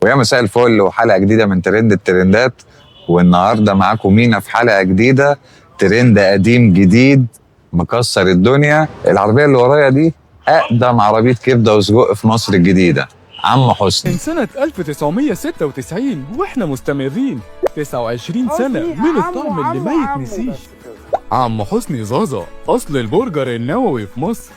ويا مساء الفل وحلقه جديده من ترند الترندات. والنهارده معاكم مينا في حلقه جديده، ترند قديم جديد مكسر الدنيا. العربيه اللي ورايا دي اقدم عربيه كبده وسجق في مصر الجديده، عم حسني. من سنة 1996 واحنا مستمرين 29 سنة من الطعم اللي ما يتنسيش. عم حسني زازا، أصل البرجر النووي في مصر.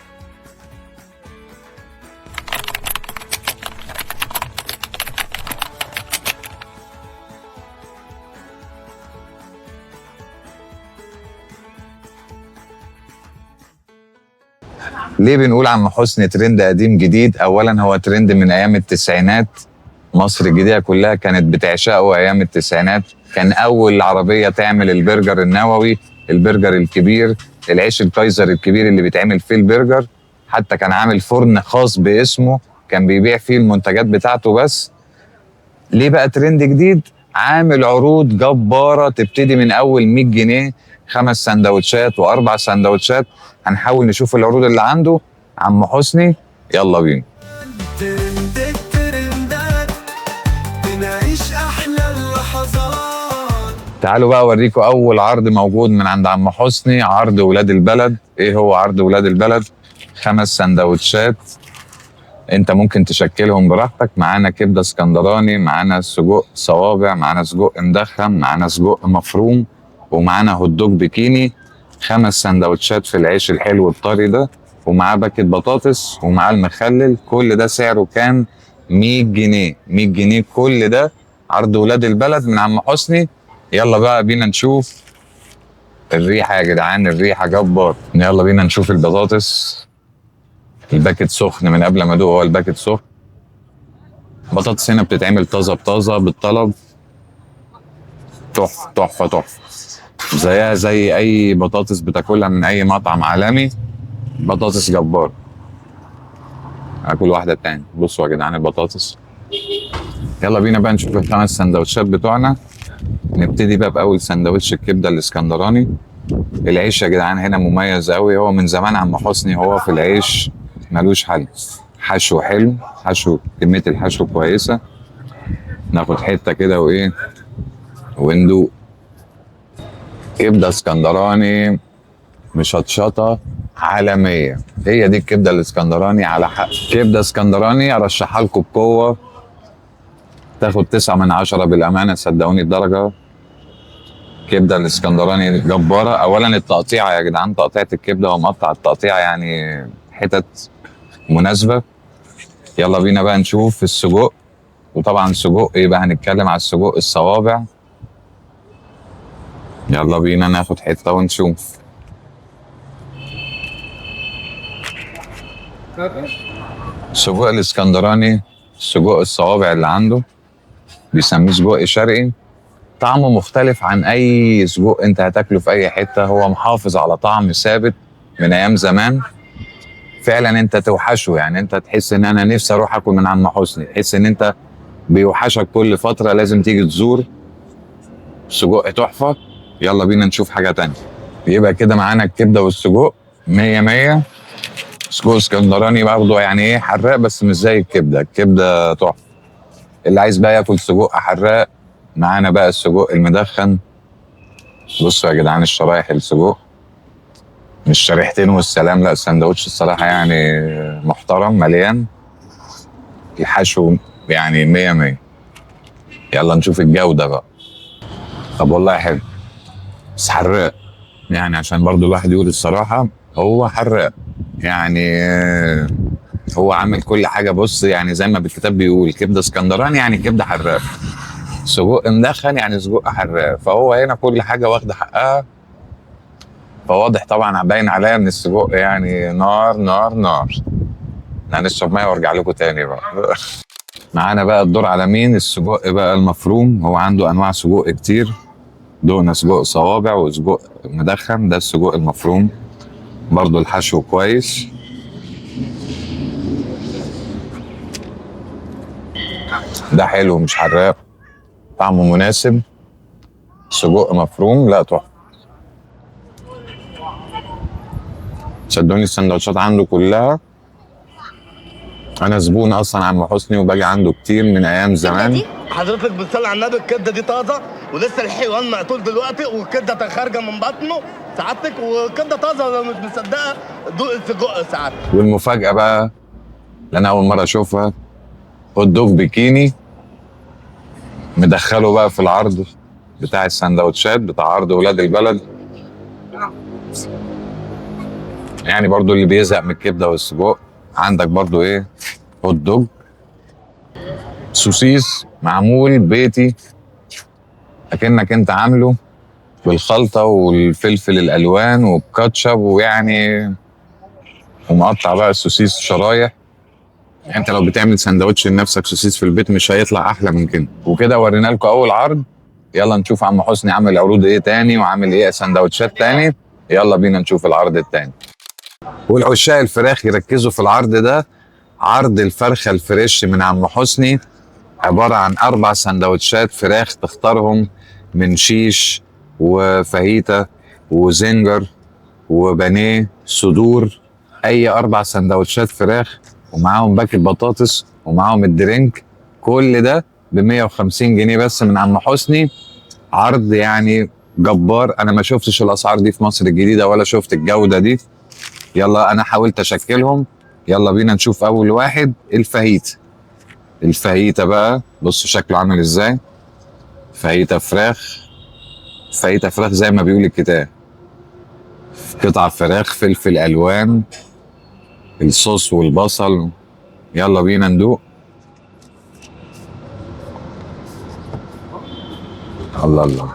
ليه بنقول عم حسني ترند قديم جديد؟ اولا هو ترند من ايام التسعينات، مصر الجديده كلها كانت بتعشقه ايام التسعينات. كان اول عربيه تعمل البرجر النووي، البرجر الكبير، العيش الكايزر الكبير اللي بيتعمل فيه البرجر. حتى كان عامل فرن خاص باسمه كان بيبيع فيه المنتجات بتاعته بس. ليه بقى ترند جديد؟ عامل عروض جبارة تبتدي من أول 100 جنيه، 5 سندوتشات و4 سندوتشات. هنحاول نشوف العروض اللي عنده عم حسني، يلا بينا. ترند الترندات، بنعيش أحلى اللحظات. تعالوا بقى أوريكم أول عرض موجود من عند عم حسني، عرض ولاد البلد. إيه هو عرض ولاد البلد؟ 5 سندوتشات انت ممكن تشكلهم براحتك. معانا كبده اسكندراني، معانا سجق صوابع، معانا سجق مدخن، معانا سجق مفروم، ومعانا هوت دوج بكيني. 5 سندوتشات في العيش الحلو الطري ده، ومعاه باكت بطاطس، ومعاه المخلل. كل ده سعره كان 100 جنيه. 100 جنيه كل ده عرض ولاد البلد من عم حسني. يلا بقى بينا نشوف الريحه يا جدعان، الريحه جبار. يلا بينا نشوف البطاطس. الباكت سخن من قبل ما ادوق، هو الباكت سخن. بطاطس هنا بتتعمل طازه بطازه بالطلب. تحفه تحفه تحفه، زيها زي اي بطاطس بتاكلها من اي مطعم عالمي. بطاطس جبار. اكل واحده تاني. بصوا يا جدعان البطاطس. يلا بينا بقى نشوف ال5 سندوتشات بتوعنا. نبتدي بقى باول سندوتش الكبده الاسكندراني. العيش يا جدعان هنا مميز قوي، هو من زمان عم حسني هو في العيش ملوش حل. حشو حلو، حشو كميه الحشو كويسه. ناخد حته كده وايه وندوق. كبده اسكندراني مشطشطه عالميه. هي دي الكبده الاسكندراني على حق. كبده اسكندراني ارشحها لكم بقوه، تاخد 9 من 10 بالامانه، صدقوني الدرجه. كبده الاسكندراني جباره. اولا التقطيعه يا جدعان، تقطيعه الكبده ومقطع التقطيعه يعني حتت مناسبه. يلا بينا بقى نشوف السجق. وطبعا سجق يبقى هنتكلم على السجق الصوابع. يلا بينا ناخد حته ونشوف. السجق الاسكندراني، السجق الصوابع اللي عنده بيسميه سجق شرقي. طعمه مختلف عن اي سجق انت هتاكله في اي حته. هو محافظ على طعم ثابت من ايام زمان. فعلا انت توحشه، يعني انت تحس ان انا نفسي اروح اكل من عم حسني. تحس ان انت بيوحشك كل فتره لازم تيجي تزور. سجق تحفه. يلا بينا نشوف حاجه تانية. يبقى كده معانا الكبده والسجق 100 100. سجق اسكندراني برضه يعني ايه حراق بس مش زي الكبده. الكبده تحفه. اللي عايز بقى ياكل سجق حراق، معانا بقى السجق المدخن. بصوا يا جدعان الشرايح السجق، مش شريحتين والسلام، لا السندوتش الصراحه يعني محترم مليان. الحشو يعني 100 100. يلا نشوف الجوده بقى. طب والله حلو بس حراق، يعني عشان برضو الواحد يقول الصراحه هو حراق. يعني هو عامل كل حاجه. بص يعني زي ما بالكتاب بيقول كبده اسكندراني يعني كبده حراق، سجق مدخن يعني سجق حراق. فهو هنا كل حاجه واخده حقها. فواضح طبعا باين عليا ان السجق يعني نار نار نار. هنشرب ميه وارجع لكم تاني بقى. معانا بقى الدور على مين؟ السجق بقى المفروم. هو عنده انواع سجق كتير. دوقنا سجق صوابع وسجق مدخن، ده السجق المفروم. برضو الحشو كويس. ده حلو مش حراق، طعمه مناسب. سجق مفروم لا تحفه. صدقوني السندوتشات عنده كلها انا زبون اصلا عم حسني وباجي عنده كتير من ايام زمان. حضرتك بتصلي على النبي، الكبده دي طازه ولسه الحيوان مقتول دلوقتي، والكبده خارجه من بطنه سعادتك، والكبده طازه. لو مش مصدقه دوق السجق سعادتك. والمفاجاه بقى اللي انا اول مره اشوفها، هوت دوج بيكيني مدخله بقى في العرض بتاع السندوتشات بتاع عرض ولاد البلد. يعني برضو اللي بيزهق من الكبده والسجق، عندك برضو ايه، هوت دوج سوسيس معمول بيتي، اكنك انت عامله بالخلطه والفلفل الالوان والكاتشب، ويعني ومقطع بقى السوسيس شرايح. يعني انت لو بتعمل سندوتش لنفسك سوسيس في البيت مش هيطلع احلى من كده. وكده ورينا لكم اول عرض، يلا نشوف عم حسني عامل عروض ايه تاني وعامل ايه سندوتشات تاني. يلا بينا نشوف العرض التاني. والعشاق الفراخ يركزوا في العرض ده، عرض الفرخه الفريش من عم حسني، عباره عن 4 سندوتشات فراخ تختارهم من شيش وفاهيتا وزنجر وبانيه صدور، اي 4 سندوتشات فراخ ومعاهم باكت بطاطس ومعاهم الدرينك، كل ده ب 150 جنيه بس من عم حسني. عرض يعني جبار، انا ما شفتش الاسعار دي في مصر الجديده ولا شفت الجوده دي. يلا انا حاولت اشكلهم. يلا بينا نشوف اول واحد، الفاهيتا. الفاهيتا بقى بصوا شكله عامل ازاي، فاهيتا فراخ، فاهيتا فراخ زي ما بيقول الكتاب، قطع فراخ فلفل الوان الصوص والبصل. يلا بينا ندوق. الله الله،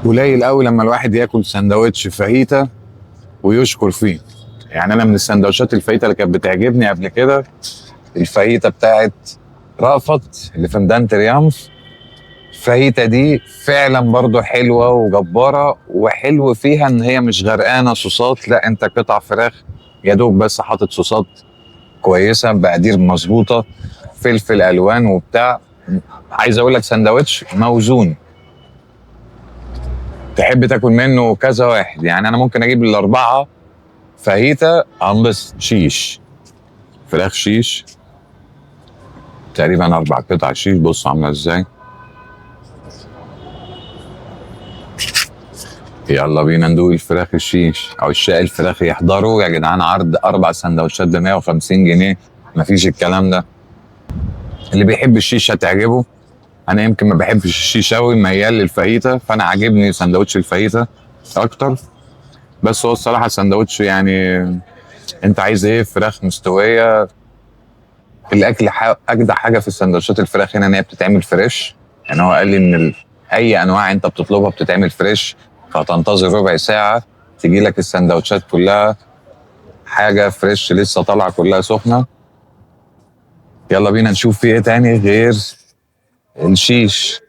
قليل قوي لما الواحد ياكل سندوتش فاهيتا ويشكر فيه. يعني انا من السندوتشات الفاهيتا اللي كانت بتعجبني قبل كده الفاهيتا بتاعت رأفت اللي في ميدان تريامف. الفاهيتا دي فعلا برضو حلوه وجباره، وحلو فيها ان هي مش غرقانه صوصات، لا انت قطع فراخ يا دوب بس حاطط صوصات كويسه بقدير مظبوطه، فلفل الوان وبتاع. عايز اقول لك سندوتش موزون تحب تاكل منه كذا واحد. يعني انا ممكن اجيب ال4 فاهيتا انبسط. شيش فراخ شيش تقريبا 4 قطع شيش، بصوا عامله ازاي. يلا بينا ندوق الفراخ الشيش. عشاق الفراخ يحضروا يا جدعان، عرض 4 سندوتشات ب 150 جنيه، مفيش الكلام ده. اللي بيحب الشيش هتعجبه. انا يمكن ما بحبش الشيش قوي، ميال للفاهيتا، فانا عاجبني سندوتش الفاهيتا اكتر. بس هو الصراحه سندوتش يعني انت عايز ايه، فراخ مستويه. الاكل اجدع حاجه في السندوتشات الفراخ هنا ان هي بتتعمل فريش. يعني هو قال لي ان اي انواع انت بتطلبها بتتعمل فريش، فتنتظر ربع ساعه تجي لك السندوتشات كلها حاجه فريش لسه طالعه كلها سخنه. يلا بينا نشوف في ايه تاني غير الشيش.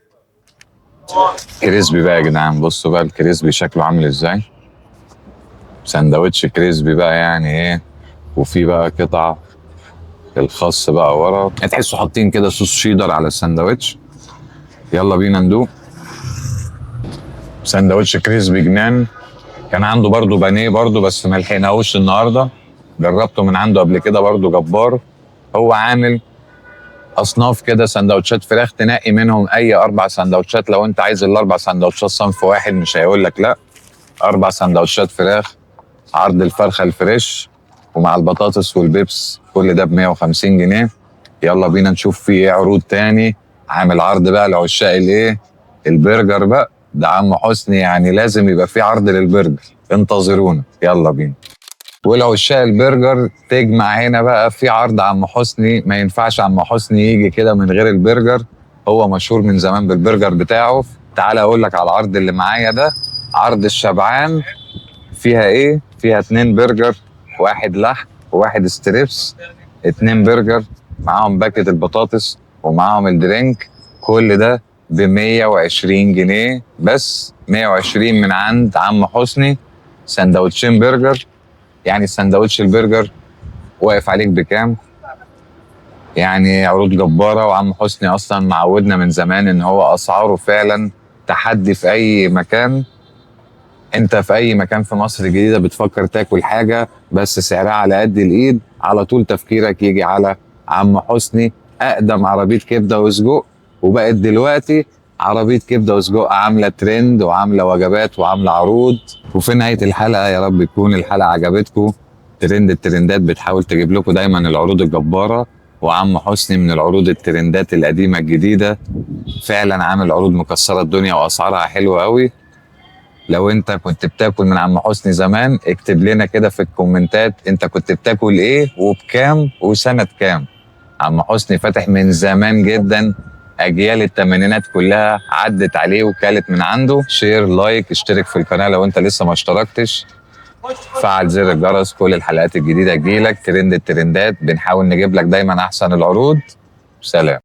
كريسبي بقى يا جدعان، بصوا بقى الكريسبي شكله عامل ازاي. سندوتش كريسبي بقى يعني ايه، وفي بقى قطع الخاص بقى ورا، تحسوا حاطين كده صوص شيدر على السندوتش. يلا بينا ندوق. سندوتش كريسبي جنان. كان عنده برضو بانيه برضو بس ما لحقناهوش النهارده، جربته من عنده قبل كده برضو جبار. هو عامل اصناف كده سندوتشات فراخ تنقي منهم اي 4 سندوتشات. لو انت عايز ال4 سندوتشات صنف واحد مش هيقول لك لا. 4 سندوتشات فراخ، عرض الفرخه الفريش ومع البطاطس والبيبس، كل ده ب 150 جنيه. يلا بينا نشوف في ايه عروض تاني. عامل عرض بقى لعشاق الايه، البرجر بقى، ده عم حسني يعني لازم يبقى في عرض للبرجر، انتظرونا. يلا بينا. والعشاق البرجر تجمع هنا بقى في عرض عم حسني، ما ينفعش عم حسني يجي كده من غير البرجر، هو مشهور من زمان بالبرجر بتاعه. تعال اقول لك على العرض اللي معايا ده، عرض الشبعان. فيها ايه؟ فيها 2 برجر، 1 لحم و1 ستريبس، 2 برجر معاهم باكت البطاطس ومعاهم الدرينك، كل ده ب 120 جنيه بس. 120 من عند عم حسني، سندوتشين برجر. يعني سندوتش البرجر واقف عليك بكام؟ يعني عروض جبارة. وعم حسني أصلا معودنا من زمان إن هو أسعاره فعلا تحدي في أي مكان. أنت في أي مكان في مصر الجديدة بتفكر تاكل حاجة بس سعرها على قد الإيد، على طول تفكيرك يجي على عم حسني، اقدم عربيه كبده وسجق، وبقت دلوقتي عربيه كبده وسجق عامله ترند وعامله وجبات وعامله عروض. وفي نهايه الحلقه يا رب تكون الحلقه عجبتكم. ترند الترندات بتحاول تجيب لكم دايما العروض الجباره، وعم حسني من العروض الترندات القديمه الجديده، فعلا عامل عروض مكسره الدنيا واسعارها حلوه قوي. لو انت كنت بتاكل من عم حسني زمان اكتب لنا كده في الكومنتات انت كنت بتاكل ايه وبكام وسنه كام. عم حسني فاتح من زمان جدا، اجيال الثمانينات كلها عدت عليه وكالت من عنده. شير، لايك، اشترك في القناه لو انت لسه ما اشتركتش، فعل زر الجرس، كل الحلقات الجديده تجيلك. ترند الترندات، بنحاول نجيب لك دايما احسن العروض. سلام.